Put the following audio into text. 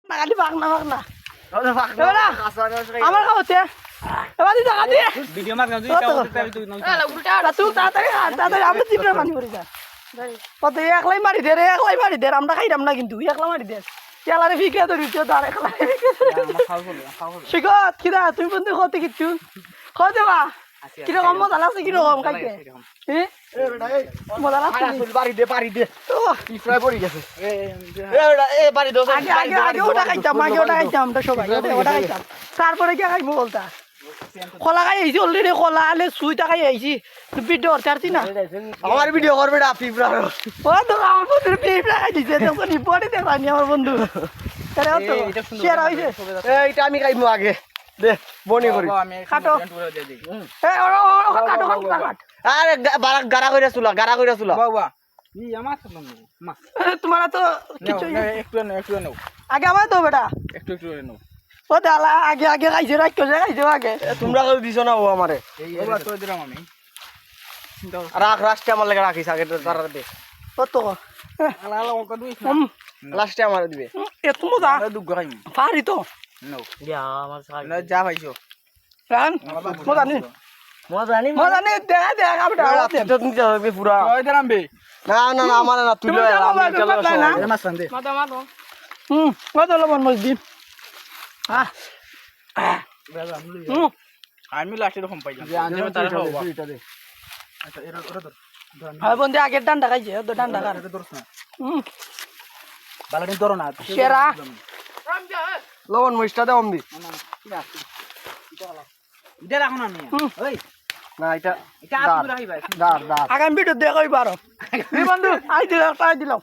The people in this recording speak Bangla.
না খালি পাক না আমার খাওয়াতে এবার দিতে খাতে ভিডিও মার গাও তুই তাড়াতাড়ি আমরা চিপড়ে পানি পড়ে যা কত একলাই মারি দে আমরা খাইলাম না কিন্তু একলা মারি দে কেলারে ফিকে ধরি তো আর একলা শিখত কিরা তুমি বন্ধু কত কিছু খাওয়াতে বা কিরকম মজা লাগছে কিরকম খাইতে হ্যাঁ মজা লাগছে পারি দে পিছড়ায় পড়ে গেছে বাড়ি দো আগে ওটা খাইতাম আমরা সবাই ওটা খাইতাম তারপরে কি খাইবো বলতা কলা খাই আইছি অলরেডি কলা আলে সুইটা খাই আইছি ভিডিও ছাড়ছি না আমার ভিডিও করবে না পিপড়া ও তো আমার বন্ধুর পিপড়া খাই দিছে দেখো নি বডি দেখানি আমার বন্ধু আরে তো শেয়ার হইছে এইটা আমি খাইবো আগে দে বনি করি কাটো এই ওরা কাটো আরে গারা কইরা চুলা বাবা ই আমার তো মা তোমার তো কিছু একটু নাও আগে আমার তো বেটা একটু নাও ও দালা আগে খাইছে খাইছে আগে তোমরা কই দিছো না ও আমারে এই বাবা তো দিলাম আমি রাষ্টে আমার লাগে রাখিস আগে তারা দে কত আলা ওকে দুই লাস্টে আমার দিবে এত মজা দুগ খাইম পারি তো নাও ইয়া আমার না যা ভাইছো রান মজা নেই দেখা বেটা তো তুমি যাবে পুরা কই দিলাম বে না আমার না তুই লয় আমি চলে না এ মাছ দে মাথা কত লবণ মজদি আমি লাস্টে রকম পাইলাম যে আনজে তারা খাওয়া আচ্ছা এরা ওরা ধর হ্যাঁ বন্ধু আগের ডান্ডা খাইছে তো ডান্ডা খার এটা ধরছ না বালাটি ধরো না সেরা লবণ মরিচটা দাও আমি এটা রাখো না আমি ওই না এটা এটা আপনি রাখি ভাই দাঁড় আগামী ভিডিও দেখাই পারো বন্ধু আই দিলাম